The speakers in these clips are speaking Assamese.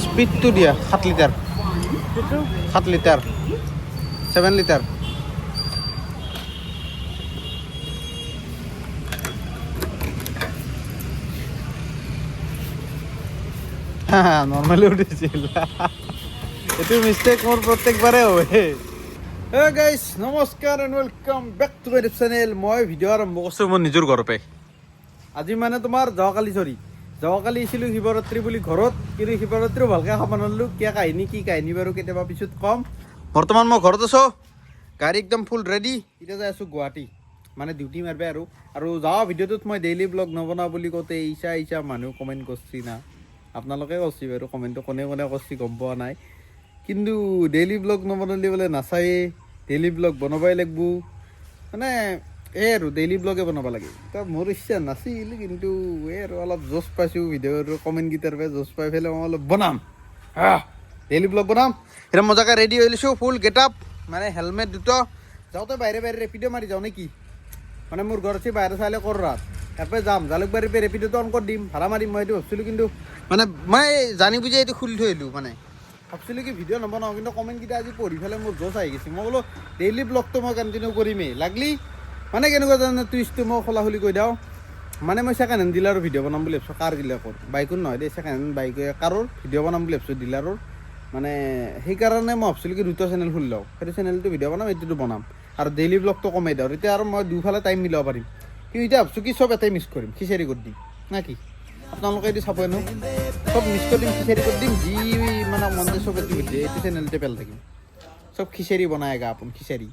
স্পীডটো দিয়া 7 লিটাৰ 7 লিটাৰ 7 লিটাৰ নৰ্মেলি উঠিছিল এইটো মিষ্টেক মোৰ প্ৰত্যেকবাৰে হয় হে গাইজ নমস্কাৰ and welcome back to my YouTube channel মই ভিডিঅ' আৰম্ভ কৰিছোঁ মোৰ নিজৰ ঘৰৰ পৰাই আজি মানে তোমাৰ যোৱাকালি আহিছিলোঁ শিৱৰাত্ৰি বুলি ঘৰত কিন্তু শিৱৰাত্ৰিও ভালকৈ খাব নোৱাৰিলোঁ কি কাহিনী বাৰু কেতিয়াবা পিছত ক'ম বৰ্তমান মই ঘৰত আছোঁ গাড়ী একদম ফুল ৰেডি এতিয়া যাই আছোঁ গুৱাহাটী মানে ডিউটি মাৰিব আৰু যোৱা ভিডিঅ'টোত মই ডেইলি ব্লগ নবনাওঁ বুলি কওঁতে ইচ্ছা মানুহ কমেণ্ট কৰিছি না আপোনালোকে কৈছে বাৰু কমেণ্টটো কোনে কৰিছে গম পোৱা নাই কিন্তু ডেইলি ব্লগ নবনালে বোলে নাচায়ে ডেইলি ব্লগ বনাবই লাগিব মানে এই আৰু ডেইলি ব্লগে বনাব লাগে এতিয়া মোৰ ইচ্ছা নাছিল কিন্তু এই আৰু অলপ জোচ পাইছোঁ ভিডিঅ'ৰ কমেণ্টকেইটাৰ পৰা জোচ পাই পেলাই মই অলপ বনাম ডেইলি ব্লগ বনাম এতিয়া মজাকৈ ৰেডি হৈ লৈছোঁ ফুল গেট আপ মানে হেলমেট দুটা যাওঁতে বাহিৰে ৰেপিড' মাৰি যাওঁ নেকি মানে মোৰ ঘৰ আছে বাহিৰে চালে কৰৰাত তাৰপৰা যাম জালুকবাৰীৰ পৰা ৰেপিড'টো অন কৰি দিম ভাড়া মাৰিম মই এইটো ভাবছিলোঁ কিন্তু মানে মই জানি বুজি এইটো খুলি থৈ আহিলোঁ মানে ভাবছিলোঁ কি ভিডিঅ' নবনাওঁ কিন্তু কমেণ্টকেইটা আজি পঢ়ি পেলাই মোৰ জোচ আহি গৈছে মই বোলো ডেইলি ব্লগটো মই কণ্টিনিউ কৰিমেই লাগলি মানে কেনেকুৱা জানে টুইষ্টটো মই খোলা কৈ দিওঁ মানে মই ছেকেণ্ড হেণ্ড ডিলাৰৰ ভিডিঅ' বনাম বুলি ভাবিছোঁ কাৰবিলাকৰ বাইকৰ নহয় দেই ছেকেণ্ড হেণ্ড বাইক কাৰৰ ভিডিঅ' বনাম বুলি ভাবিছোঁ ডিলাৰৰ মানে সেইকাৰণে মই ভাবছিলোঁ কি দুটা চেনেল খুলি লওঁ সেইটো চেনেলটো ভিডিঅ' বনাম এইটোতো বনাম আৰু ডেইলি ব্লগটো কমাই দিওঁ এতিয়া আৰু মই দুফালে টাইম মিলাব পাৰিম কিন্তু এতিয়া ভাবছোঁ কি চব এটাই মিছ কৰিম খিচাৰি কৰি দিম না কি আপোনালোকে এইটো চাব এনেও চব মিছ কৰি দিম খিচাৰি কৰি দিম যি মানে মন যায় চব এইটো চেনেলতে পেলাই থাকিম চব খিচাৰি বনাই আপোন খিচাৰি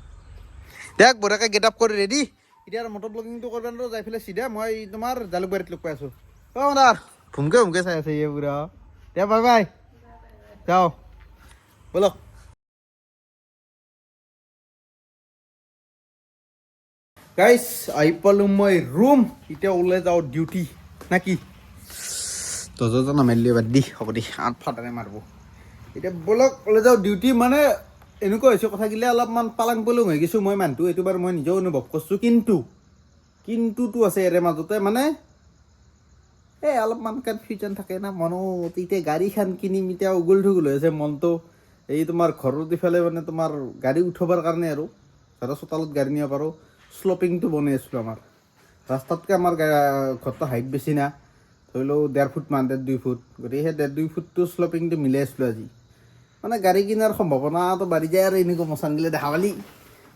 দেখ বঢ়িয়াকৈ গেট আপ কৰি ৰেডি এতিয়া আৰু মটৰ ব্লগিংটো কৰিব নোৱাৰোঁ যাই পেলাই চিধা মই তোমাৰ জালুকবাৰীত লগ পাই আছোঁ অঁ দাৰ ভুমকে চাই আছে ইয়ে পুৰা দে বাই বাই যাওঁ বলক গাইজ আহি পালোঁ মই ৰুম এতিয়া ওলাই যাওঁ ডিউটি না কি দহজন নামাৰিলে বাদ দি হ'ব দি 8 ফাটাৰে মাৰিব এতিয়া বলক ওলাই যাওঁ ডিউটি মানে এনেকুৱা হৈছে কথাগিলা অলপমান পালাং পলুং হৈ গৈছোঁ মই মানুহটো এইটো বাৰু মই নিজেও অনুভৱ কৰিছোঁ কিন্তুটো আছে ইয়াৰে মাজতে মানে এই অলপমান কনফিউজন থাকে না মনত এতিয়া গাড়ীখন কিনিম এতিয়া উগুল থুগুল হৈ আছে মনটো এই তোমাৰ ঘৰত ইফালে মানে তোমাৰ গাড়ী উঠাবৰ কাৰণে আৰু ধৰা চোতালত গাড়ী নিব পাৰোঁ শ্লপিংটো বনাই আছিলোঁ আমাৰ ৰাস্তাতকৈ আমাৰ ঘৰটো হাইট বেছি না ধৰি লওক 1.5 ফুট মান 1.5-2 ফুট গতিকে সেই 1.5-2 ফুটটো শ্লপিংটো মিলাই আছিলোঁ আজি মানে গাড়ী কিনাৰ সম্ভাৱনাটো বাঢ়ি যায় আৰু এনেকুৱা মচান দিলে দেখা পালি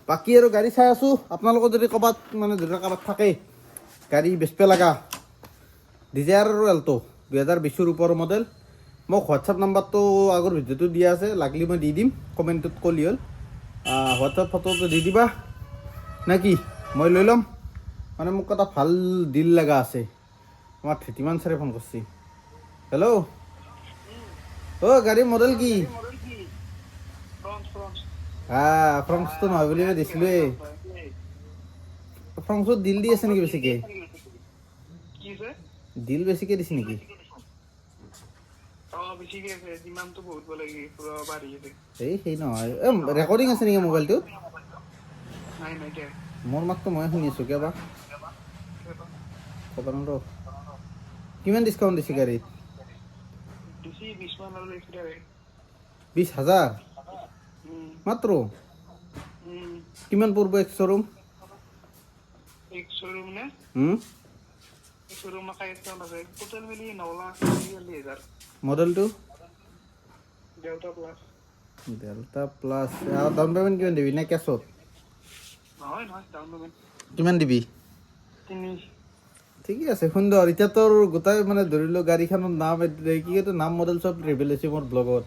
বাকী আৰু গাড়ী চাই আছোঁ আপোনালোকৰ যদি ক'ৰবাত মানে যদি কাৰোবাত থাকে গাড়ী বেচিব লগা ডিজায়াৰ আৰু এল্টো 2020ৰ ওপৰৰ মডেল মোক হোৱাটছআপ নাম্বাৰটো আগৰ ভিডিঅ'টো দিয়া আছে লাগলি মই দি দিম কমেণ্টত ক'লি হ'ল হোৱাটছআপ ফটোটো দি দিবা নে কি মই লৈ ল'ম মানে মোক এটা ভাল ডিল লগা আছে আমাৰ ধৃতিমান ছাৰে ফোন কৰিছে হেল্ল' অ' গাড়ীৰ মডেল কি ফ্ৰংচটো নহয় বুলি মই দিছিলোঁৱে ফ্ৰংচত ডিল দি আছে নেকি বেছিকৈ ডিল বেছিকৈ দিছে নেকি এই সেই নহয় ৰেকৰ্ডিং আছে নেকি মোবাইলটোত মোৰ মাতটো মই শুনি আছোঁ কিয় বা কিমান ডিছকাউণ্ট দিছে গাড়ীত 20,000 মাত্ৰ কিমান পৰিব এক শ্ব'ৰুম মডেলটো ডেল্টা প্লাছ ডাউন পে'মেণ্ট কিমান দিবি নে কেছত কিমান দিবি ঠিকে আছে সুন্দৰ এতিয়া তোৰ গোটাই মানে ধৰি লওক গাড়ীখনৰ নাম কি নাম মডেল চব ৰিভিল হৈছে মোৰ ব্লগত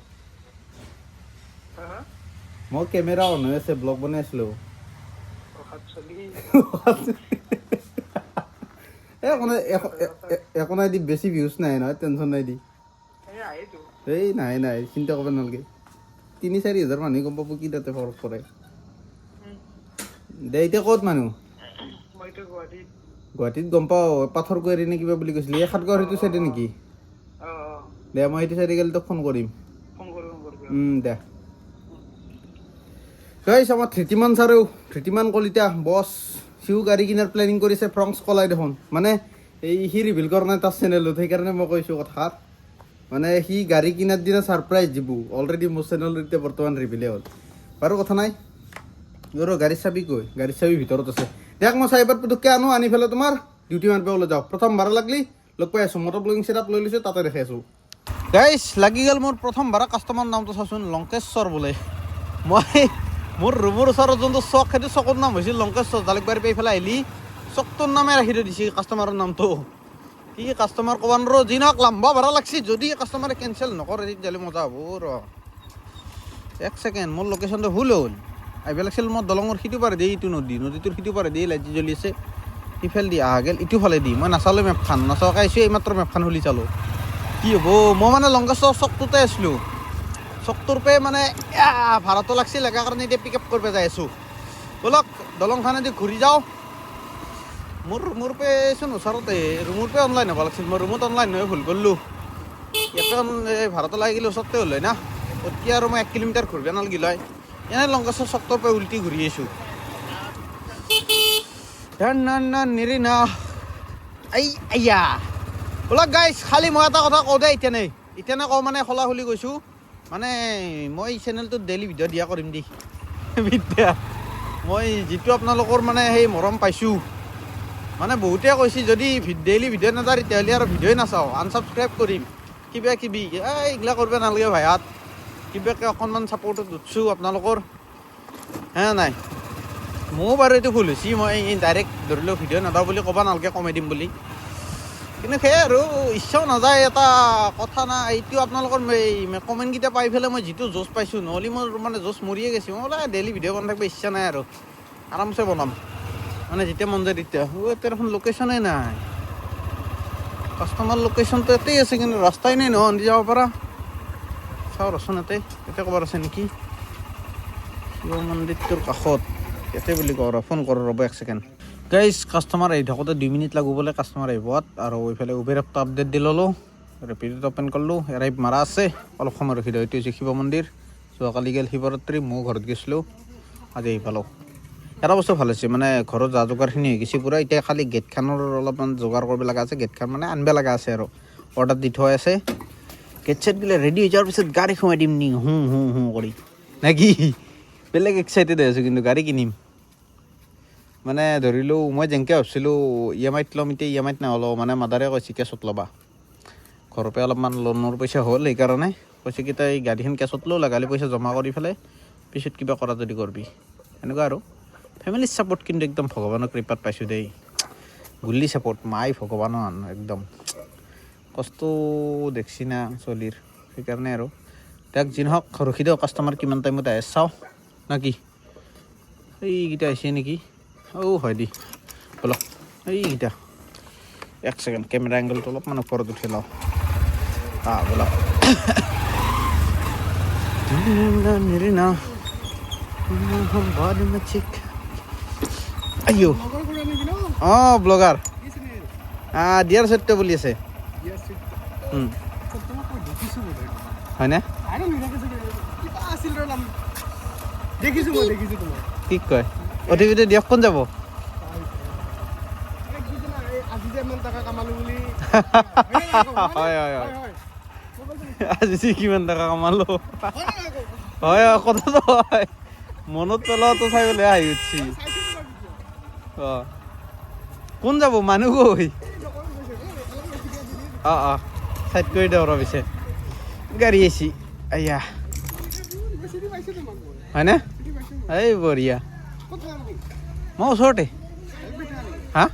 মোৰ কেমেৰা অন হৈ আছে ব্লগ বনাই আছিলোঁ একো নাই দি বেছি ভিউজ নাই নহয় টেনশ্যন নাই দি এই নাই চিন্তা কৰিব নালাগে 3-4 হাজাৰ মানুহে গম পাব কি তাতে ফৰক পৰে দে এতিয়া ক'ত মানুহ গুৱাহাটীত গম পাওঁ পাথৰ কুঁৱাৰী নে কিবা বুলি কৈছিলি এই সাতগাঁৱৰ সেইটো চাইডে নেকি দে মই সেইটো চাইডে গ'লে তোক ফোন কৰিম দে গাইছ আমাৰ ধৃতিমান কলিতা বছ সিও গাড়ী কিনাৰ প্লেনিং কৰিছে ফ্ৰংচ কলাই দেখোন মানে এই সি ৰিভিল কৰা নাই তাৰ চেনেলত সেইকাৰণে মই কৈছোঁ কথাত মানে সি গাড়ী কিনাৰ দিনা ছাৰপ্ৰাইজ দিব অলৰেডি মোৰ চেনেলত এতিয়া বৰ্তমান ৰিভিলে হ'ল বাৰু কথা নাই তোৰ গাড়ীৰ চাবি কৈ গাড়ীৰ চাবি ভিতৰত আছে দেখ মই চাইবাৰ পুতুককৈ আনি পেলাই তোমাৰ ডিউটি মাৰিব ওলাই যাওঁ প্ৰথম ভাড়া লাগলি লগ পাই আছোঁ মটৰ ব্লগিং ছেটআপ লৈ লৈছোঁ তাতে দেখাই আছোঁ গাইছ লাগি গ'ল মোৰ প্ৰথম ভাড়া কাষ্টমাৰ নামটো চাচোন লংকেশ্বৰ বোলে মই মোৰ ৰুমৰ ওচৰত যোনটো চক সেইটো চকৰ নাম হৈছিল লংকেশ্বৰ জালুকবাৰী পাই পেলাই আহিলি চকটোৰ নামে ৰাখি থৈ দিছে কাষ্টমাৰৰ নামটো কি কাষ্টমাৰ ক'ব নোৱাৰো যি নহওক লম্বা ভাড়া লাগছি যদি কাষ্টমাৰে কেঞ্চেল নকৰে তেতিয়াহ'লে মজা হ'ব ৰ এক ছেকেণ্ড মোৰ লোকেশ্যনটো ভুল হ'ল আহিব লাগিছিল মই দলঙৰ সিটো পাৰে দেই এইটো নদীটোৰ সিটো পাৰে দেই লাইট জ্বলি আছে সিফালে দি আহা গেল ইটো ফালে দি মই নাচালোঁ মেপখন নাচাওঁকৈ আহিছোঁ এইমাত্ৰ মেপখন খুলি চালোঁ কি হ'ব মই মানে লংকেশ্বৰ চকটোতে আছিলোঁ চকটোৰ পে মানে ভাড়াটো লাগছিল একা কাৰণে এতিয়া পিক আপ কৰিব যাই আছোঁ ব'লক দলংখনেদি ঘূৰি যাওঁ মোৰ পেচোন ওচৰতে ৰুমৰ পে অনলাইন হ'ব লাগিছিল মই ৰুমত অনলাইন হৈ ভুল কৰিলোঁ ইয়াতে ভাড়াটো লাগি গ'লে ওচৰতে হ'ল হয় না এতিয়া আৰু মই 1 কিলোমিটাৰ ঘূৰিব নালাগিল হয় এনেই লংকেশ্বৰ চকটোৰ পে উল্টি ঘূৰি আছোঁ নিৰি না আইয়া ব'লক গাইছ খালি মই এটা কথা কওঁ দেই এতিয়া কওঁ মানে খোলা খুলি কৈছোঁ মানে মই চেনেলটোত ডেইলি ভিডিঅ' দিয়া কৰিম দেই বিদ্যা মই যিটো আপোনালোকৰ মানে সেই মৰম পাইছোঁ মানে বহুতে কৈছে যদি ডেইলি ভিডিঅ' নাযায় তেতিয়াহ'লে আৰু ভিডিঅ'ই নাচাওঁ আনছাবস্ক্ৰাইব কৰিম কিবা কিবি এইগিলা কৰিব নালাগে ভাইহাত কিবাকৈ অকণমান ছাপৰ্টত উঠছোঁ আপোনালোকৰ হে নাই ময়ো বাৰু এইটো ভুল হৈছে মই ডাইৰেক্ট ধৰি লওক ভিডিঅ' নাযাওঁ বুলি ক'ব নালাগে কমাই দিম বুলি কিন্তু সেয়াই আৰু ইচ্ছাও নাযায় এটা কথা না এইটো আপোনালোকৰ কমেণ্টকেইটা পাই পেলাই মই যিটো জোচ পাইছোঁ নহ'লে মোৰ মানে জোচ মৰিয়ে গৈছে মই বোলে ডেইলি ভিডিঅ' বনাই থাকিব ইচ্ছা নাই আৰু আৰামছে বনাম মানে যেতিয়া মন যায় তেতিয়া এতিয়া দেখোন লোকেশ্যনেই নাই কাষ্টমাৰ লোকেশ্যনটো এতেই আছে কিন্তু ৰাস্তাই নাই নহয় যাব পৰা চাওঁ ৰচোন এতিয়া ক'বাৰ আছে নেকি শিৱ মন্দিৰটোৰ কাষত ইয়াতে বুলি কওঁ ফোন কৰোঁ ৰ'ব 1 ছেকেণ্ড গাইছ কাষ্টমাৰ আহি থাকোঁতে 2 মিনিট লাগব বোলে কাষ্টমাৰ আহিব আৰু এইফালে উবেৰ এপটো আপডেট দি ল'লোঁ ৰেপিডত অ'পেন কৰিলোঁ এৰাইভ মাৰা আছে অলপ সময় ৰখি দিওঁ এইটো হৈছে শিৱ মন্দিৰ যোৱাকালি গ'ল শিৱৰাত্ৰি ময়ো ঘৰত গৈছিলোঁ আজি আহি পালোঁ এটা বস্তু ভাল হৈছে মানে ঘৰত যা যোগাৰখিনি হৈ গৈছে পূৰা এতিয়া খালি গেটখনৰ অলপমান যোগাৰ কৰিব লগা আছে গেটখন মানে আনিব লগা আছে আৰু অৰ্ডাৰ দি থোৱা আছে গেট চেট গ'লে ৰেডি হৈ যোৱাৰ পিছত গাড়ী সোমাই দিম নি হুঁ কৰি নে কি বেলেগ এক্সাইটেড হৈ আছোঁ কিন্তু গাড়ী কিনিম মানে ধৰিলোঁ মই যেনেকৈ ভাবিছিলোঁ EMIত ল'ম এতিয়া EMIত নহ'লেও মানে মাদাৰে কৈছে কেছত ল'বা ঘৰৰ পৰা অলপমান লোনৰ পইচা হ'ল সেইকাৰণে কৈছে কি তই গাড়ীখন কেছত লওঁ লাগালি পইচা জমা কৰি পেলাই পিছত কিবা কৰা যদি কৰিবি এনেকুৱা আৰু ফেমিলিৰ ছাপৰ্ট কিন্তু একদম ভগৱানৰ কৃপাত পাইছোঁ দেই গুল্লি ছাপৰ্ট মাই ভগৱানৰ একদম কষ্ট দেখছি না চলিৰ সেইকাৰণে আৰু তাক যি নহওক ৰখি দিয়ক কাষ্টমাৰ কিমান টাইমত আহে চাওঁ না কি এইকেইটা আহিছে নেকি হয় দি ব'লক এইকেইটা 1 ছেকেণ্ড কেমেৰা এংগলটো অলপমান ওপৰত উঠি লওঁ ব'লক আইও ব্লগাৰ ডিয়াৰ সত্য বুলি আছে হয়নে কি কয় অতিপিতে দিয়ক কোন যাব হয় আজি কিমান টকা কামালো হয় কথাটো হয় মনত পেলোৱাটো চাই পেলাই আহি উঠছি কোন যাব মানুহ গৈ চাইড কৰি দিওঁ আৰু পিছে গাড়ী আহিছি আয়া হয়নে এই বঢ়িয়া মই ওচৰতে হা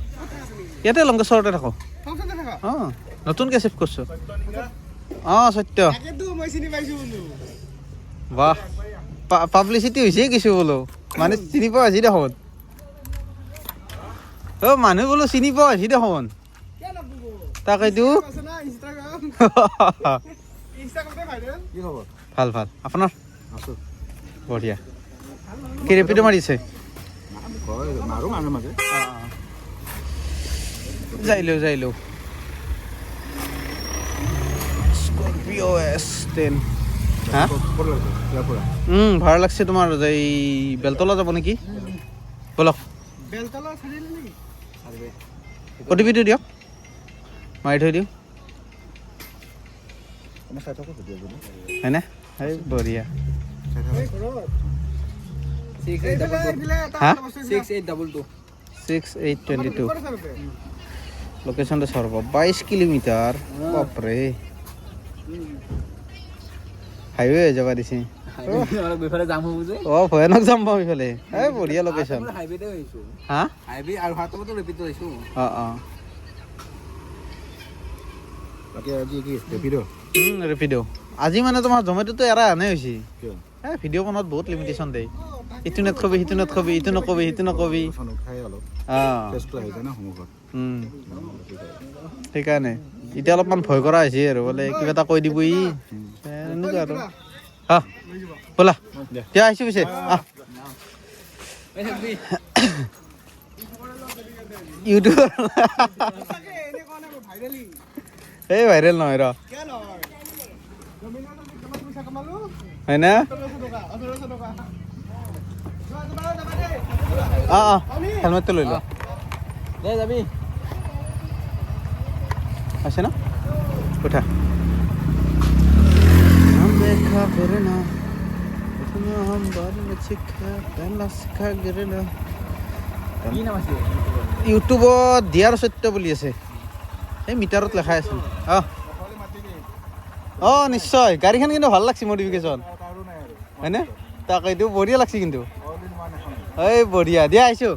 ইয়াতে লংকেশ্বৰতে থাকোঁ নতুনকৈ চিফ্ট কৰিছোঁ সত্য বাহ পাব্লিচিটি হৈছে কিছু বোলো মানে চিনি পোৱা হৈছে দেখোন মানুহ বোলো চিনি পোৱা হৈছে দেখোন তাকেইতো ভাল আপোনাৰ বঢ়িয়া কি ৰেপিড' মাৰিছে যাই লওঁ স্কৰপিঅ S10 হা ভাড়া লাগছে তোমাৰ এই বেলতলা যাব নেকি ব'লক অ'টিপিটো দিয়ক মাৰি থৈ দিওঁ হয়নে এই বঢ়িয়া হা 6822 লোকেশনটা সর্ব 22 কিলোমিটার বাপরে হাইওয়ে যাবা দিছে ভয়ানক যাম পাম ইফালে এই বঢ়িয়া লোকেশন হা ৰেপিড' আজি মানে তোমাৰ জমেট'টো এৰা আনে হৈছে ভিডিঅ' বনোৱাত বহুত লিমিটেশ্যন দেই ইটো নকবি সিটো নকবি ইটো নকবি সিটো নকবি সেইকাৰণে এতিয়া অলপমান ভয় কৰা হৈছে আৰু বোলে কিবা এটা কৈ দিব ই এনেকুৱা আৰু ব'লা এতিয়া আহিছোঁ পিছে ইউটিউবৰ এই ভাইৰেল নহয় ৰ হয় না হেলমেটটো লৈ ল যাবি আছে না উঠা ইউটিউবত দিয়াৰ সত্য বুলি আছে এই মিটাৰত লেখাই আছে নিশ্চয় গাড়ীখন কিন্তু ভাল লাগছে মডিফিকেশ্যন হয়নে তাকেইটো বঢ়িয়া লাগছে কিন্তু এই বঢ়িয়া দিয়া আহিছোঁ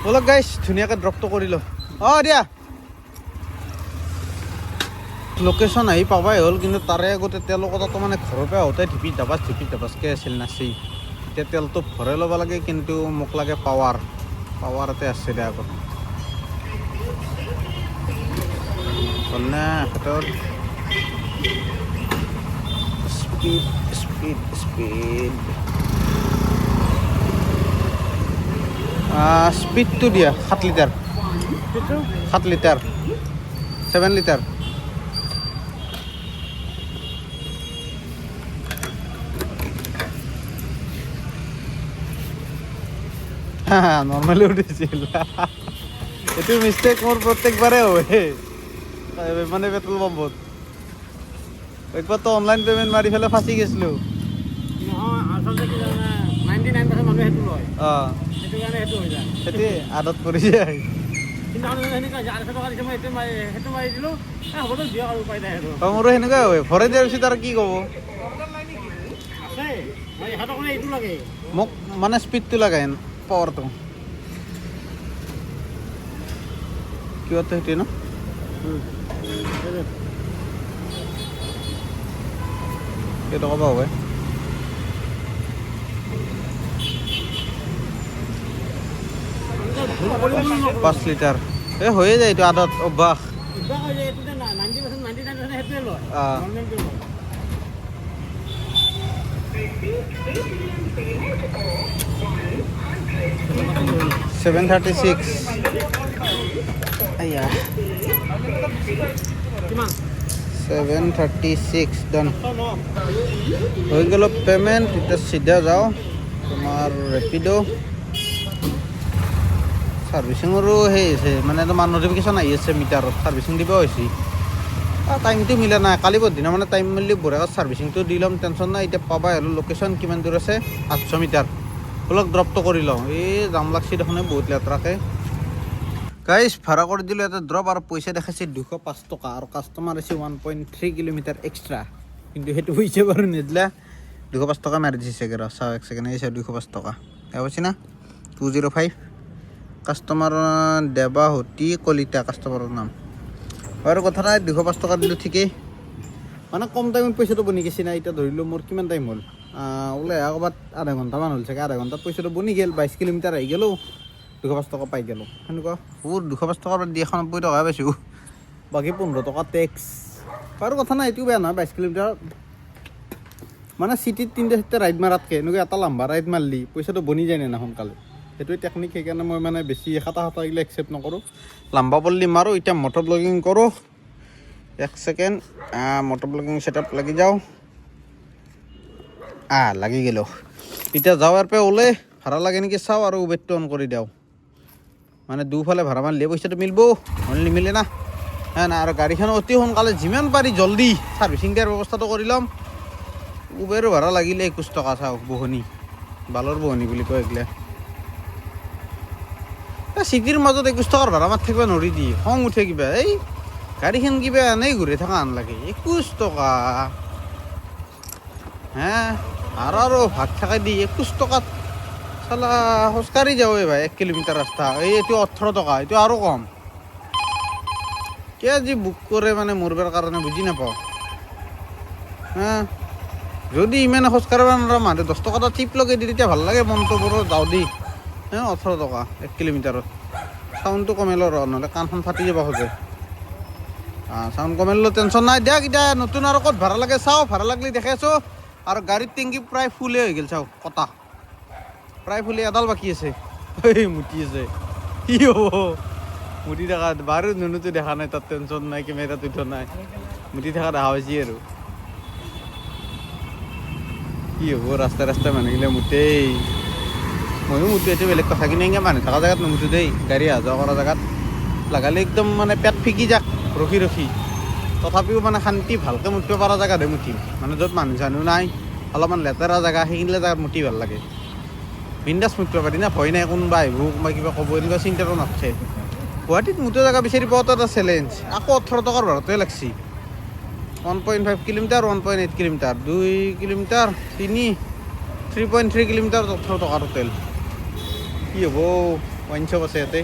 ব'লক গাইছ ধুনীয়াকৈ ড্ৰপটো কৰি লওঁ দিয়া লোকেশ্যন আহি পাবাই হ'ল কিন্তু তাৰে আগতে তেওঁলোকৰ তাতো মানে ঘৰৰ পৰা আহোঁতে ঢিপি ঢাপাচকৈ আছিল নাচি এতিয়া তেলটো ভৰাই ল'ব লাগে কিন্তু মোক লাগে পাৱাৰ এতে আছে দে আগত হাতৰ স্পীডটো দিয়া 7 লিটাৰ 7 লিটাৰ 7 লিটাৰ নৰ্মেলি উঠিছিল এইটো মিষ্টেক মোৰ প্ৰত্যেকবাৰে হয় মানে পেট্ৰল পাম্পত একবাৰতো অনলাইন পে'মেণ্ট মাৰি পেলাই ফাঁচি গৈছিলোঁ সেইটোৱে আদত পৰি যায় মোৰো সেনেকুৱাই হয় ভৰাই দিয়াৰ পিছত আৰু কি ক'ব মোক মানে স্পীডটো লাগে পাৱাৰটো কিবাটো সেইটোৱে ন কেইটকা বা হয় 5 লিটাৰ এই হৈয়ে যায় এইটো আদত অভ্যাস 736 আয়া 736 ডান হৈ গ'ল পেমেণ্ট এতিয়া চিধা যাওঁ তোমাৰ ৰেপিড' ছাৰ্ভিচিঙৰো সেই হৈছে মানে তোমাৰ নটিফিকেশ্যন আহি আছে মিটাৰত ছাৰ্ভিচিং দিব হৈছে টাইমটো মিলা নাই কালি পৰদিনা মানে টাইম মিলি বঢ়িয়াকৈ ছাৰ্ভিচিংটো দি ল'ম টেনশ্যন নাই এতিয়া পাবাই আৰু লোকেশ্যন কিমান দূৰ আছে 800 মিটাৰ অলপ ড্ৰপটো কৰি লওঁ এই জাম লাগছি দেখোন বহুত লেতেৰাকৈ গাইজ ভাড়া কৰি দিলোঁ এটা ড্ৰপ আৰু পইচা দেখাইছে 205 টকা আৰু কাষ্টমাৰ আছে 1.3 কিলোমিটাৰ এক্সট্ৰা কিন্তু সেইটো পইচা বাৰু নিদিলে 205 টকা মাৰি দিছে চাগে চাওঁ এক ছেকেণ্ড এই 205 টকা পাইছে না 205 কাষ্টমাৰ দেৱাহতী কলিতা কাষ্টমাৰৰ নাম আৰু কথা নাই 205 টকা দিলোঁ ঠিকেই মানে কম টাইমত পইচাটো বনি গৈছে না এতিয়া ধৰিলোঁ মোৰ কিমান টাইম হ'ল ওলাই ক'ৰবাত আধা ঘণ্টামান হ'ল চাগে আধা ঘণ্টাত পইচাটো বনি গ'ল 22 কিলোমিটাৰ আহি গ'লোঁ 205 টকা পাই গ'লোঁ সেনেকুৱা বহুত 205 টকাৰ দি 190 টকা পাইছোঁ বাকী 15 টকা টেক্স বাৰু কথা নাই এইটোও বেয়া নহয় 22 কিলোমিটাৰ মানে চিটিত 3-4টা ৰাইড মাৰাতকৈ এনেকুৱা এটা লাম্বা ৰাইড মাৰিলি পইচাটো বনি যায় না সোনকালে সেইটোৱে টেকনিক সেইকাৰণে মই মানে বেছি খাটা এইগিলা একচেপ্ট নকৰোঁ লাম্বা পল্লি মাৰোঁ এতিয়া মটৰ ব্লগিং কৰোঁ এক ছেকেণ্ড মটৰ ব্লগিং ছেটআপ লাগি যাওঁ লাগি গ'লোঁ এতিয়া যাৱাৰ পৰা ওলাই ভাড়া লাগে নেকি চাওঁ আৰু উবেৰটো অন কৰি দিওঁ মানে দুফালে ভাড়া মাৰিলে পইচাটো মিলিব নহ'লে নিমিলে না না আৰু গাড়ীখন অতি সোনকালে যিমান পাৰি জল্দি ছাৰ্ভিচিং দিয়াৰ ব্যৱস্থাটো কৰি ল'ম। উবেৰো ভাড়া লাগিলে 21 টকা চাওক, বহনি বালৰ বহনি বুলি কয় এইগিলা। চিটিৰ মাজত 21 টকাৰ ভাড়া মাত থাকিব নোৱাৰি দি, খং উঠে কিবা। এই গাড়ীখন কিবা এনেই ঘূৰি থকা আন লাগে, 21 টকা হে আৰু ভাগ থাকাই দি 21 টকাত চালা খোজকাঢ়ি যাওঁ ভাই 1 কিলোমিটাৰ ৰাস্তা। এইটো 18 টকা, এইটো আৰু কম। কিয় যি বুক কৰে মানে মৰবৰ কাৰণে বুজি নাপাওঁ। হা যদি ইমান খোজকাঢ়িব নোৱাৰা মানুহ 10 টকা এটা টিপ লগাই দি তেতিয়া ভাল লাগে মনটো বৰ যাওঁ দি। 18 টকা 1 কিলোমিটাৰত। চাউণ্ডটো কমাই ৰ নহ'লে কাণখন ফাটি যাব খোজে। চাউণ্ড কমাই টেনশ্যন নাই দিয়ক। এতিয়া নতুন আৰু ক'ত ভাড়া লাগে চাওঁ, ভাড়া লাগিলে দেখাই আছোঁ। আৰু গাড়ীৰ টেংকি প্ৰায় ফুলেই হৈ গ'ল চাওক, কটা প্ৰায় ফুলে, এডাল বাকী আছে। মুঠি আছে কি হ'ব মুঠি থকা বাৰু নুনুটো দেখা নাই, তাত টেনশ্যন নাই, কেমেৰাটো উঠোৱা নাই, মুঠি থকা দেখা পাইছি আৰু কি হ'ব। ৰাস্তাই ৰাস্তাই মানুহগিলা মুঠেই, ময়ো মুঠো, এইটো বেলেগ কথা। কিন্তু এনেকৈ মানুহ থকা জেগাত নুমুঠো দেই, গাড়ী অহা যোৱা কৰা জেগাত লাগালে একদম মানে পেট ফিকি যাক ৰখি ৰখি। তথাপিও মানে শান্তি ভালকৈ মুঠিব পৰা জেগাতহে মুঠিম, মানে য'ত মানুহ চানুহ নাই, অলপমান লেতেৰা জেগা, সেইখিনিলে জেগাত মুঠি ভাল লাগে। বিন্দাছ মুঠিব পাৰি না, ভয় নাই কোনোবা আহিব কোনোবা কিবা ক'ব, এনেকুৱা চিন্তাটো নাথাকে। গুৱাহাটীত মুঠা জেগা বিচাৰি পোৱাটো এটা চেলেঞ্জ। আকৌ 18 টকাৰ ভাড়াটোৱে লাগছি। 1.5 কিলোমিটাৰ, 1.8 কিলোমিটাৰ, 2 কিলোমিটাৰ, 3.3 কিলোমিটাৰ, 18 টকা টোটেল। কি হ'ব, ৱাইন শ্বপ আছে ইয়াতে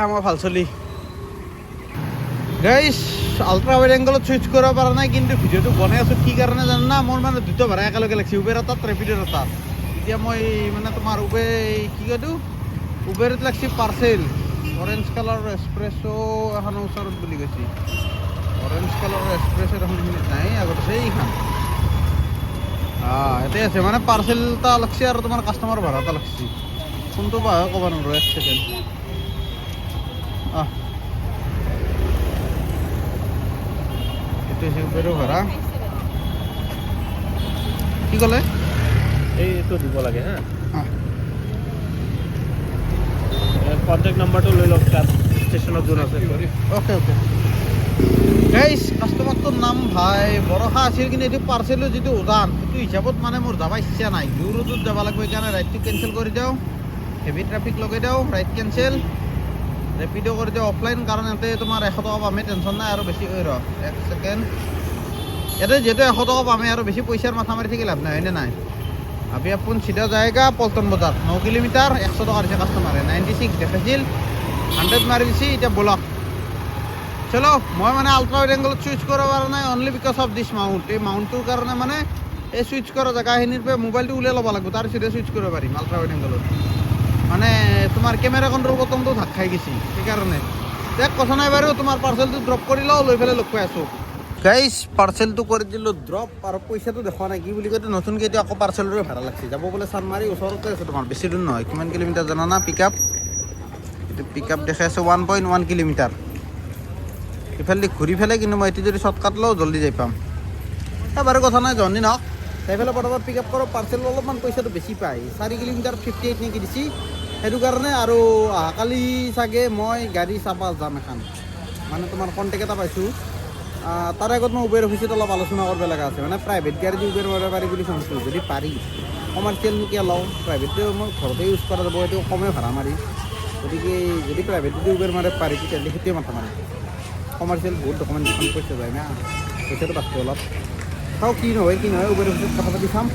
আমাৰ ভাল চলি। গাইছ আল্ট্ৰা ৱাইড এংগলত চুইচ কৰিব পৰা নাই, কিন্তু ভিডিঅ'টো বনাই আছোঁ কি কাৰণে জানো না, মোৰ মানে দুটা ভাড়া একেলগে লাগিছে, উবেৰ এটাত ৰেপিডৰ এটাত। এতিয়া মই মানে তোমাৰ কি কয়তো উবেৰত লাগছি পাৰ্চেল, অৰেঞ্জ কালাৰ এক্সপ্ৰেছো এখন ওচৰত বুলি কৈছে। অৰেঞ্জ কালাৰৰ এক্সপ্ৰেছ এখন নাই, আগত আছে এইখন। ইয়াতে আছে মানে পাৰ্চেল এটা লাগছে আৰু তোমাৰ কাষ্টমাৰ ভাড়া এটা লাগছে। কোনটো বা হয় ক'ব নোৱাৰোঁ, 1 ছেকেণ্ড। এইটো হৈছে উবেৰৰ ভাড়া। কি ক'লে? এইটো দিব লাগে হা, কণ্টেক্ট নাম্বাৰটো লৈ লওক, তাত ষ্টেচনত যোন আছে। অ'কে গাইছ কাষ্টমাৰটোৰ নাম ভাই বৰষা আছিল, কিন্তু এইটো পাৰ্চেলৰ যিটো উজান সেইটো হিচাপত মানে মোৰ যাব ইচ্ছা নাই, দূৰ দূৰ যাব লাগিব। সেইকাৰণে ৰাইডটো কেঞ্চেল কৰি দিওঁ, হেভি ট্ৰাফিক লগাই দিওঁ, ৰাইড কেঞ্চেল, ৰেপিড' কৰি দিওঁ অফলাইন। কাৰণ ইয়াতে তোমাৰ 100 টকা পামেই, টেনশ্যন নাই। আৰু বেছি 1 ছেকেণ্ড, ইয়াতে যিহেতু 100 টকা পামেই, আৰু বেছি পইচাৰ মাথা মাৰি থাকি লাভ নাই, হয়নে নাই? अभी अपन सीधा जाएगा पल्टन बाजार, 9 किलोमीटर, 100 टका दिसे कास्टमारे, 96 देखाইছিল, 100 मारि দিছি, এতিয়া বলক চলো। মই মানে আল্ট্ৰা ৱাইড এংগলত চুইচ কৰিব পৰা নাই, only because of this mount. এই মাউণ্টটোৰ কাৰণে মানে এই চুইচ কৰা জেগাখিনিৰ পৰা মোবাইলটো উলিয়াই ল'ব লাগিব, তাৰ পিছতহে চুইচ কৰিব পাৰিম আল্ট্ৰা ৱাইড এংগলত। মানে তোমাৰ কেমেৰা কণ্ট্ৰল বটনটো ঢাক খাই গৈছি, সেইকাৰণে এক কথা নাই বাৰু। তোমাৰ পাৰ্চেলটো ড্ৰপ কৰি লওঁ, লৈ পেলাই লগ পাই আছোঁ। গাইছ পাৰ্চেলটো কৰি দিলোঁ ড্ৰপ, আৰু পইচাটো দেখা নাই কি বুলি কয়। নতুনকৈ এতিয়া আকৌ পাৰ্চেলৰে ভাড়া লাগছে, যাব বোলে চানমাৰি, ওচৰতে আছে তোমাৰ, বেছি দূৰ নহয়। কিমান কিলোমিটাৰ জানা না? পিক আপ, এইটো পিক আপ দেখাই আছে 1.1 কিলোমিটাৰ। ইফালে ঘূৰি পেলাই, কিন্তু মই এইটো যদি শ্বৰ্টকাট লওঁ জল্দি যাই পাম। বাৰু কথা নাই, জনি নহওক, যাই পেলাই পটাপট পিক আপ কৰোঁ। পাৰ্চেল অলপমান পইচাটো বেছি পায়, 4 কিলোমিটাৰ 58 নেকি দিছি, সেইটো কাৰণে। আৰু অহাকালি চাগে মই গাড়ী চাব যাম এখন, মানে তোমাৰ কণ্টেক্ট এটা পাইছোঁ। তাৰ আগত মই উবেৰ অফিচত অলপ আলোচনা কৰিব লগা আছে, মানে প্ৰাইভেট গাড়ী দি উবেৰ মাৰিব পাৰি বুলি শুনিছোঁ। যদি পাৰি কমাৰ্চিয়েলনো কিয় লওঁ, প্ৰাইভেটটো মই ঘৰতে ইউজ কৰা যাব, সেইটো কমেই ভাড়া মাৰি। গতিকে যদি প্ৰাইভেট যদি উবেৰ মাৰিব পাৰি তেতিয়াহ'লে সেইটোৱে মাথা মাৰি। কমাৰ্চিয়েল বহুত ডকুমেণ্টেশ্যন পইচা যায় না, পইচাটো বাচছে অলপ। চাওঁ কি নহয় উবেৰ অফিচত কথা পাতি চাম।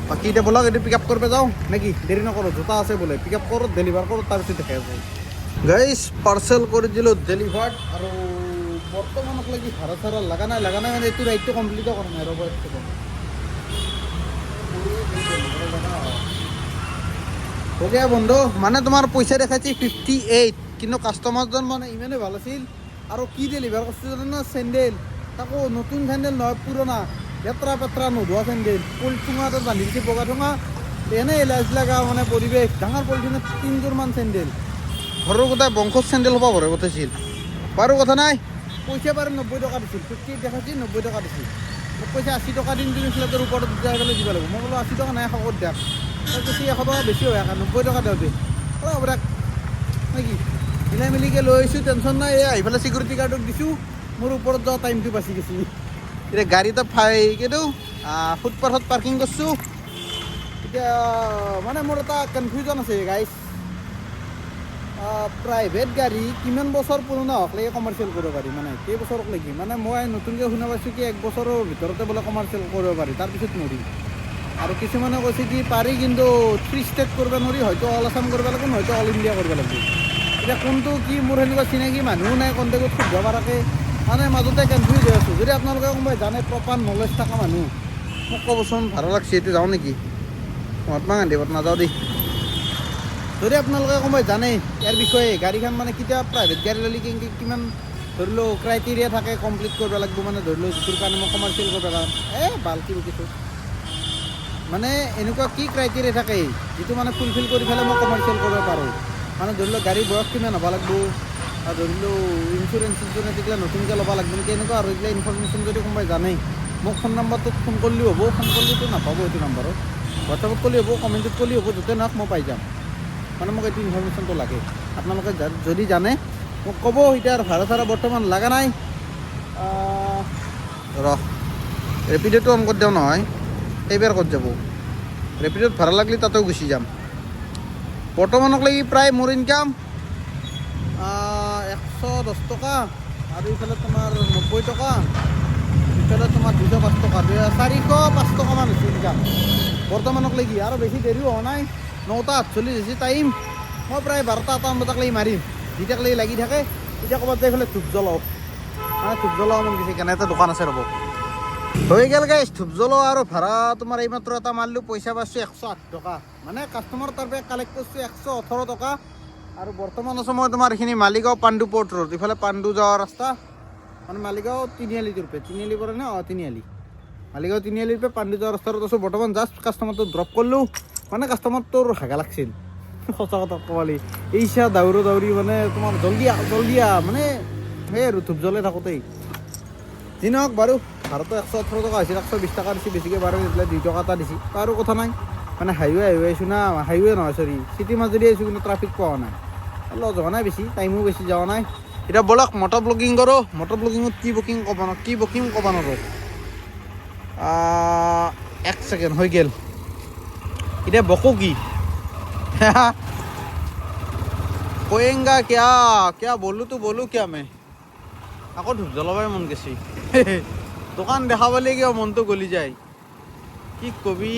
বাকী এতিয়া বলক এইটো পিক আপ কৰিব যাওঁ নেকি? দেৰি নকৰোঁ, জোতা আছে বোলে, পিক আপ কৰোঁ, ডেলিভাৰ কৰোঁ, তাৰপিছত দেখাই আছোঁ। গাইছ পাৰ্চেল কৰি দিলোঁ ডেলিভাৰ্ড, আৰু বৰ্তমানক লাগি ভাড়া চাড়া লগা নাই মানে এইটো ৰাইডটো কমপ্লিটো কৰা নাই। ৰ'ব ওকে বন্ধু, মানে তোমাৰ পইচা দেখাইছে 58, কিন্তু কাষ্টমাৰজন মানে ইমানেই ভাল আছিল। আৰু কি ডেলিভাৰ কৰিছে জানো না, চেণ্ডেল, তাকো নতুন চেণ্ডেল নহয়, পুৰণা লেতেৰা পেতেৰা নোধোৱা চেণ্ডেল, ঠোঙা এটাত বান্ধি দিছে, বগা ঠোঙা, এনেই লাজ লগা মানে পৰিৱেশ। ডাঙৰ পলিথিনত 3যোৰমান চেণ্ডেল, ঘৰৰ গোটাই বংশৰ চেণ্ডেল হ'ব ঘৰে পঠাইছিল। বাৰু কথা নাই, পইচা বাৰু 90 টকা দিছিল, 58 দেখাইছিল, 90 টকা দিছিল। মোক পইচা 80 টকা দিম, তুমি ফ্লেটৰ ওপৰত যাই পেলাই দিব লাগিব। মই বোলো 80 টকা নাই, শকত দিয়ক, বেছি 100 টকা বেছি হয়, 90 টকা দিওঁ দেই, হ'ব দিয়ক নেকি? মিলাই মিলিকৈ লৈ আহিছোঁ, টেনশ্যন নাই। এই আহি পেলাই চিকিউৰিটি গাৰ্ডক দিছোঁ, মোৰ ওপৰত যোৱা টাইমটো বাচি গৈছে। এতিয়া গাড়ী এটা কিন্তু ফুটপাথত পাৰ্কিং কৰিছোঁ। এতিয়া মানে মোৰ এটা কনফিউজন আছে গাইজ, প্ৰাইভেট গাড়ী কিমান বছৰ পুৰণা হওক লাগে কমাৰ্চিয়েল কৰিব পাৰি, মানে কেইবছৰক লাগি, মানে মই নতুনকৈ শুনা পাইছোঁ কি 1 বছৰৰ ভিতৰতে বোলে কমাৰ্চিয়েল কৰিব পাৰি, তাৰপিছত নোৱাৰি। আৰু কিছুমানে কৈছে কি পাৰি, কিন্তু 3 ষ্টেট কৰিব নোৱাৰি, হয়তো অল আছাম কৰিব লাগিব, হয়তো অল ইণ্ডিয়া কৰিব লাগিব। এতিয়া কোনটো কি, মোৰ সেনেকুৱা চিনাকি মানুহো নাই কণ্টেক্টত সুধিব পৰাকৈ, মানে মাজতে কনফিউজ হৈ আছোঁ। যদি আপোনালোকে কোনোবাই জানে, প্ৰপাৰ নলেজ থকা মানুহ, মোক ক'বচোন। ভাড়া লাগছে, এইটো যাওঁ নেকি? মহাত্মা গান্ধীত নাযাওঁ দেই। যদি আপোনালোকে কোনোবাই জানে ইয়াৰ বিষয়ে, গাড়ীখন মানে কেতিয়া প্ৰাইভেট গাড়ী ল'লে কিমান ধৰি লওক ক্ৰাইটেৰিয়া থাকে কমপ্লিট কৰিব লাগিব, মানে ধৰি লওক যিটোৰ কাৰণে মই কমাৰ্চিয়েল কৰিব পাৰিম, বাল্টি ৰখিছোঁ, মানে এনেকুৱা কি ক্ৰাইটেৰিয়া থাকে যিটো মানে ফুলফিল কৰি পেলাই মই কমাৰ্চিয়েল কৰিব পাৰোঁ। মানে ধৰি লওক গাড়ীৰ বয়স কিমান হ'ব লাগিব, আৰু ধৰি লওক ইঞ্চুৰেঞ্চ এইগিলা নতুনকৈ ল'ব লাগিব নেকি, এনেকুৱা আৰু এইগিলা ইনফৰমেশ্যন যদি কোনোবাই জানে, মোক ফোন নম্বৰটোত ফোন কৰিলেও হ'ব। ফোন কৰিলেতো নাপাব এইটো নম্বৰত, হোৱাটছআপত ক'লেও হ'ব, কমেণ্টত ক'লেও হ'ব, য'তে নহওক মই পাই যাম। মানে মোক এইটো ইনফৰমেশ্যনটো লাগে। আপোনালোকে যদি জানে মোক ক'ব। এতিয়া আৰু ভাড়া চাড়া বৰ্তমান লগা নাই। ৰেপিড'টো অন কৰি দিওঁ নহয়, এইবাৰ ক'ত যাব? ৰেপিড'ত ভাড়া লাগিলে তাতেও গুচি যাম। বৰ্তমানক লাগি প্ৰায় মোৰ ইনকাম 110 টকা, আৰু ইফালে তোমাৰ 90 টকা, ইফালে তোমাৰ 205 টকা, 405 টকামান হৈছে ইনকাম বৰ্তমানক লাগি। আৰু বেছি দেৰিও হোৱা নাই, 9:48 হৈছে টাইম। মই প্ৰায় 12-1 বজাক লাগি মাৰিম, যেতিয়াক লাগি থাকে। এতিয়া ক'ৰবাত যাই পেলাই ধূপ জ্বলাওঁ, মানে ধূপ জ্বলাওঁ মন গৈছে, কেনে এটা দোকান আছে ৰ'ব। হৈ গ'ল গাইছ, ধূপ জ্বলাওঁ আৰু ভাড়া তোমাৰ এইমাত্ৰ এটা মাৰিলোঁ, পইচা পাইছোঁ 108 টকা। মানে কাষ্টমাৰ তাৰপৰা কালেক্ট কৰিছোঁ 118 টকা। আৰু বৰ্তমান আছোঁ মই তোমাৰ এইখিনি মালিগাঁও পাণ্ডু পৰ্ট ৰোড, ইফালে পাণ্ডু যোৱা ৰাস্তা, মানে মালিগাঁও তিনিআলিটোৰ পৰা, তিনিআলি পৰা নে তিনিআলি, মালিগাঁও তিনিআলিৰ পৰা পাণ্ডু যোৱা ৰাস্তাত আছোঁ বৰ্তমান। জাষ্ট কাষ্টমাৰটো ড্ৰপ কৰিলোঁ, মানে কাষ্টমাৰটোৰ হাগা লাগছিল সঁচা কথা ক'বালি। এইচা দাউৰি মানে তোমাৰ জল্দি মানে সেই আৰু ধূপ জ্বলাই থাকোঁতেই যি নহওক বাৰু। ভাড়াটো 118 টকা হৈছিল, 120 টকা দিছে বেছিকৈ, বাৰু এইবিলাক 2 টকা এটা দিছে, বাৰু কথা নাই। মানে হাইৱে আহিছোঁ না, হাইৱে নহয় চৰি, চিটি মাজেদি আহিছোঁ, কিন্তু ট্ৰাফিক পোৱা নাই, লজ হোৱা নাই বেছি, টাইমো বেছি যোৱা নাই। এতিয়া ব'লক মটৰ ব্লগিং কৰোঁ। মটৰ ব্লগিঙত কি বুকিং ক'ব নোৱাৰোঁ। 1 ছেকেণ্ড হৈ গ'ল। এতিয়া বকো কি কয়েঙ্গা কিয়া বলো কিয়া মে আকৌ ধূপ জ্বলাবই মন গৈছে দোকান দেখাবলৈ কিয় মনটো গলি যায়। কি কবি,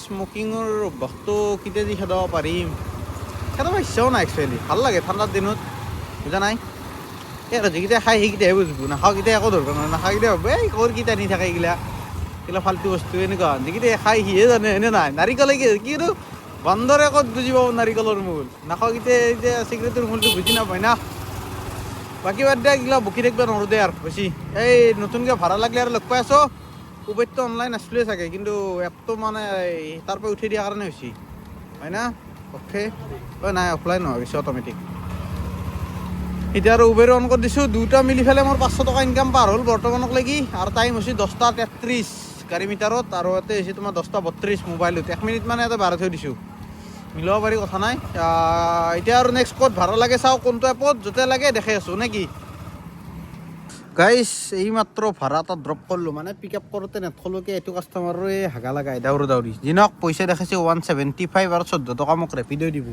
স্মকিঙৰ অভ্যাসটো কেতিয়া দি খেদাব পাৰিম, খেদাব ইচ্ছাও নাই একচুৱেলি। ভাল লাগে ঠাণ্ডাৰ দিনত, বুজা নাই। এই যিকেইটা খাই সেইকেইটাহে বুজিব, নাখাওঁ কেইটা একো ধৰিব নহয়, নাখাওঁ কেইটা ভাবো এই কেইটা নি থাকে এইগিলা ফাল্টু বস্তু এনেকুৱা। যিকেইটা খাই সিহে জানে, এনে নাই। নাৰিকলে কিন্তু বান্দৰে ক'ত বুজি পাব নাৰিকলৰ মূল, নাখাওঁ কেইটা এতিয়া চিগাৰেটৰ মূলটো বুজি নাপায় না। বাকী বাদ দিয়া, এইগিলা বকি থাকিব নোৱাৰোঁ দে আৰু বেছি। এই নতুনকৈ ভাড়া লাগিলে আৰু লগ পাই আছোঁ। উবেৰটো অনলাইন আছিলোৱে চাগে, কিন্তু এপটো মানে তাৰ পৰা উঠাই দিয়াৰ কাৰণে হৈছে, হয় না? অ'কে, নাই অফলাইন নহয়, বেছি অট'মেটিক। এতিয়া আৰু উবেৰো অন কৰি দিছোঁ, দুটা মিলি পেলাই মোৰ 500 টকা ইনকাম পাৰ হ'ল বৰ্তমানক লাগি। আৰু টাইম হৈছে 10:33 গাড়ী মিটাৰত, আৰু ইয়াতে হৈছে তোমাৰ 10:32 মোবাইলত। 1 মিনিট মানে ইয়াতে বাঢ়াই থৈ দিছোঁ, মিলাব পাৰি, কথা নাই। এতিয়া আৰু নেক্সট ক'ত ভাড়া লাগে চাওঁ, কোনটো এপত য'তে লাগে দেখাই আছোঁ নে কি গাইছ। এইমাত্ৰ ভাড়া এটা ড্ৰপ কৰিলোঁ, মানে পিক আপ কৰোঁতে নেটখলোকে এইটো কাষ্টমাৰৰে হাগা লগাই দাউৰি যি নহওক। পইচা দেখাইছে 175 আৰু 14 টকা মোক ৰেপিডো দিব,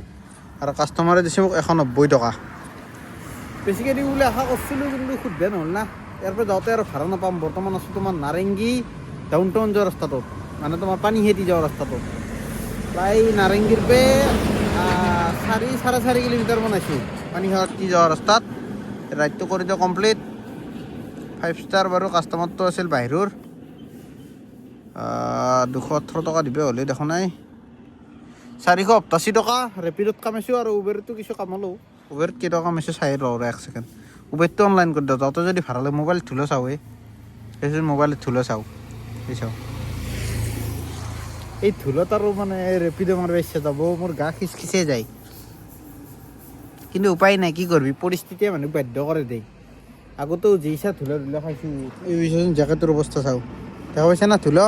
আৰু কাষ্টমাৰে দিছে মোক 190 টকা। বেছিকৈ দিম বুলি আশা কৰিছিলোঁ, কিন্তু শুদ্ধে নহ'ল না। ইয়াৰ পৰা যাওঁতে আৰু ভাড়া নাপাম। বৰ্তমান আছোঁ তোমাৰ নাৰেংগী ডাউন টাউন যোৱা ৰাস্তাটোত, মানে তোমাৰ পানীখেতি যোৱা ৰাস্তাটোত। প্ৰায় নাৰেংগীৰ পৰা 4.5 কিলোমিটাৰ বনাইছোঁ পানীখেতি যোৱা ৰাস্তাত। ৰাইডটো কৰি দিওঁ কমপ্লিট, 5 ষ্টাৰ বাৰু। কাষ্টমাৰটো আছিল বাহিৰৰ, 218 টকা দিব হ'লে দেখা নাই। 488 টকা ৰেপিডত কামাইছোঁ, আৰু উবেৰটো কিছু কামালোঁ। উবেৰত কেইটকা কামাইছোঁ চাই লওঁ 1 ছেকেণ্ড। উবেৰটো অনলাইন কৰি দিওঁ, যাওঁতে যদি ভাড়া লাগে মোবাইল ধুলো চাওঁ, এই মোবাইলত ধুলো চাওঁ, এই চাওঁ এই ধুলত আৰু মানে ৰেপিডো মাৰিব ইচ্ছা যাব, মোৰ গা খিচখিচাই যায়। কিন্তু উপায় নাই, কি কৰিবি, পৰিস্থিতিয়ে মানুহ বাধ্য কৰে দেই। আগতেও যি চা ধুলা খাইছোঁ। এই জেকেটৰ অৱস্থা চাওঁ, দেখা পাইছা না ধুলো,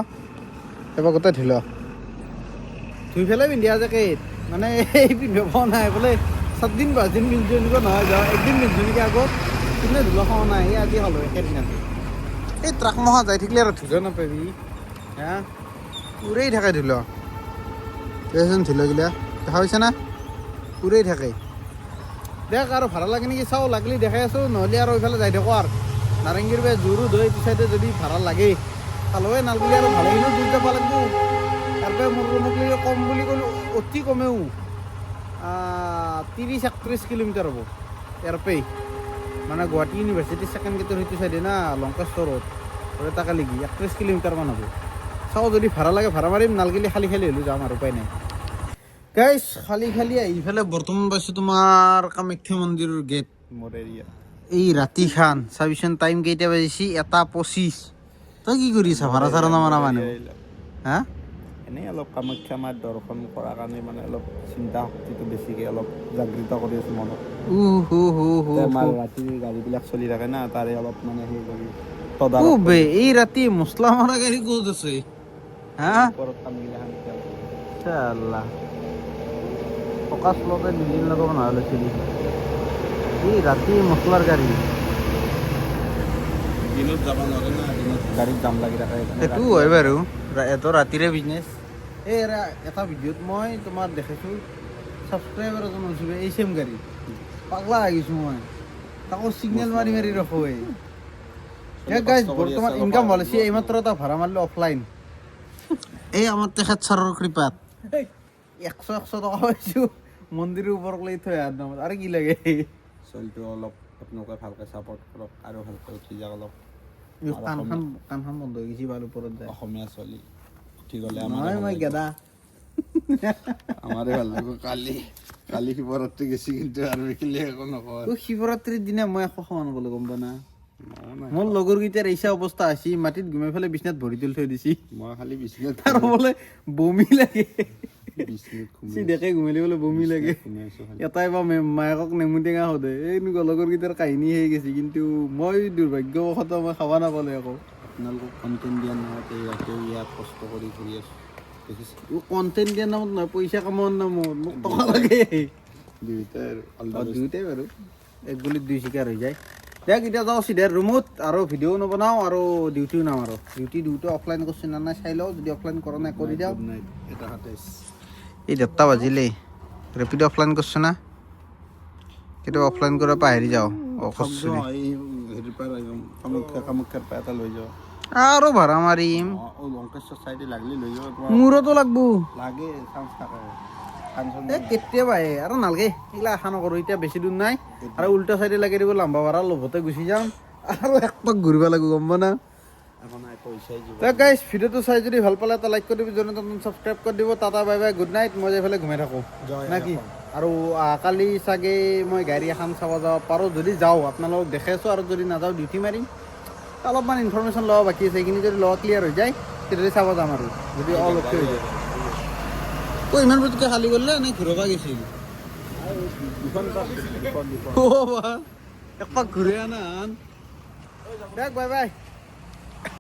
এবাৰ গোটেই ধুলো। ধুই পেলাই পিন্ধা জেকেট, মানে এই পিন্ধিব পৰা নাই বোলে, 7 দিন 5 দিন মিলছো এনেকুৱা নহয় যাওঁ একদিন মিলছো নেকি আগত কিন্তু ধুলা খাওঁ নাই এই আজি খালোঁ একেদিনতে এই ট্ৰাক মহা যাই থাকিলে আৰু ধুলা নাপাবি হা উৰাই থাকে ধুলা দেচোন ধুলাগিলা দেখা পাইছা না উৰাই থাকে দেখ আৰু ভাড়া লাগে নেকি চাওঁ লাগিলে দেখাই আছোঁ নহ'লে আৰু এইফালে যাই থাকোঁ আৰু নাৰেংগীৰ পৰা জোৰো ধৈ এইটো চাইডে যদি ভাড়া লাগে খালৱে নালগিলে আৰু ভালেখিনি দূৰ যাব লাগিব তাৰ পৰা মোৰ ৰুমক লৈ কম বুলি ক'লোঁ অতি কমেও 30-31 কিলোমিটাৰ হ'ব ইয়াৰ পৰাই মানে গুৱাহাটী ইউনিভাৰ্চিটি ছেকেণ্ড গেটৰ সেইটো চাইডে না লংকেশ্বৰত তাকে লাগি 31 কিলোমিটাৰমান হ'ব চাওঁ যদি ভাড়া লাগে ভাড়া মাৰিম নালগিলে খালী হ'লেও যাম আৰু উপায় নাই গাইছ খালী আহিফালে বৰ্তমান পাইছোঁ তোমাৰ কামাখ্যা মন্দিৰৰ গেট মোৰ এৰিয়া এই ৰাতিখান চাবিচোন টাইম কেইটা বাজিছি 1:25 তই কি কৰি আছা ভাড়া চাড়া নামাৰা মানুহ হা এনেই অলপ কামাখ্যা মাৰ দৰ্শন কৰাৰ কাৰণে মানে অলপ চিন্তা শক্তিটো বেছিকৈ অলপ জাগৃত কৰি আছোঁ মনত ৰাতি গাড়ীবিলাক চলি থাকে না তাৰে অলপ মানে সেই কৰি এই ৰাতি মছলা মৰা গাড়ী ক'ত আছে হা চাল্লা ফকাচ লগে দুদিন লগাব নহ'লে চলি এই ৰাতি মছলাৰ গাড়ী দিনত যাব নোৱাৰে না দিনত গাড়ীত জাম লাগি থাকে সেইটো হয় বাৰু এটো ৰাতিৰে বিজনেছ এই এটা ভিডিঅ'ত মই তোমাৰ দেখাইছোঁ ছাবস্ক্ৰাইবাৰ এজন আছোঁ এই চেম গাড়ী পাগলা আহিছোঁ মই তাকো ছিগনেল মাৰি মাৰি ৰখোৱে গাইজ বৰ্তমান ইনকাম ভাল হৈছে এইমাত্ৰ এটা ভাড়া মাৰিলোঁ অফলাইন এই আমাৰ তেখেত ছাৰৰ কৃপাত 100 টকা পাইছোঁ মন্দিৰৰ ওপৰত লৈ থৈ অহাৰ নামত আৰু কি লাগে চলিটো অলপ আপোনালোকে ভালকৈ ছাপৰ্ট কৰক আৰু ভালকৈ উঠি যাওক অলপ কাণখন বন্ধ হৈ গৈছে ভাল ওপৰত যায় অসমীয়া চলি উঠি গ'লে মই গেদা আমাৰে ভাল লাগিব কালি শিৱৰাত্ৰি গেছি কিন্তু আৰু এইখিনি একো নকয় শিৱৰাত্ৰিৰ দিনা মই একো খাব নাপালোঁ গম পোৱা না মোৰ লগৰ কেইটাৰ এইচা অৱস্থা আছে মাটিত ঘুমাই পেলাই বিচনাত ভৰি তুলি থৈ দিছি মই খালি বিচনাত তাৰ বোলে বমি লাগে চিধাকে ঘুমাই বোলে বমি লাগে এটাই বা মায়েকক নেমু টেঙা সোধে এনেকুৱা লগৰ কেইটাৰ কাহিনী হৈ গৈছে কিন্তু মই দুৰ্ভাগ্যবশতঃ মই খাব নাপালোঁ আকৌ আপোনালোকক কণ্টেণ্ট দিয়া নামত এই ৰাতিও ইয়াত কষ্ট কৰি ঘূৰি আছোঁ কণ্টেণ্ট দিয়াৰ নামত নহয় পইচা কামোৱাৰ নামত মোক টকা লাগে দুয়োটাই বাৰু এক গুলিত 2 চিকাৰ হৈ যায় দেখ এতিয়া যাওঁ চিধাই ৰুমত আৰু ভিডিঅ' নবনাওঁ আৰু ডিউটিও নাওঁ আৰু ডিউটি অফলাইন কৰিছোঁ না নাই চাই লওঁ যদি অফলাইন কৰা নাই কৰি দিওঁ এই 10টা বাজিলেই ৰেপিড অফলাইন কৰিছোঁ না কেতিয়াবা অফলাইন কৰা পাহৰি যাওঁ কামাখ্যাৰ পৰা এটা লৈ যাওঁ আৰু ভাড়া মাৰিম মোৰতো লাগব লাগে চান্স থাকে কেতিয়াবাহে আৰু নালাগে এইগিলা আশা নকৰোঁ এতিয়া বেছি দূৰ নাই আৰু উল্টা চাইডে লাগি দিব লাম্বা ভাড়া লভতে গুচি যাম আৰু এক পাক ঘূৰিব লাগিব গম পোৱা না গাইজ ভিডিঅ'টো চাই যদি ভাল পালে এটা লাইক কৰি দিব জনতন ছাবস্ক্ৰাইব কৰি দিব tata bye bye good night মই এইফালে ঘুমাই থাকোঁ না কি আৰু কালি চাগে মই গাড়ী এখন চাব যাব পাৰোঁ যদি যাওঁ আপোনালোকক দেখাইছোঁ আৰু যদি নাযাওঁ ডিউটি মাৰিম অলপমান ইনফৰমেশ্যন লোৱা বাকী আছে সেইখিনি যদি লোৱা ক্লিয়াৰ হৈ যায় তেতিয়া চাব যাম আৰু যদি অল অ'কে হৈ যায় ইমান পটককৈ খালী কৰিলে নে ঘূৰাব গৈছিল এক পাক ঘূৰি আনা দেখ বাই বাই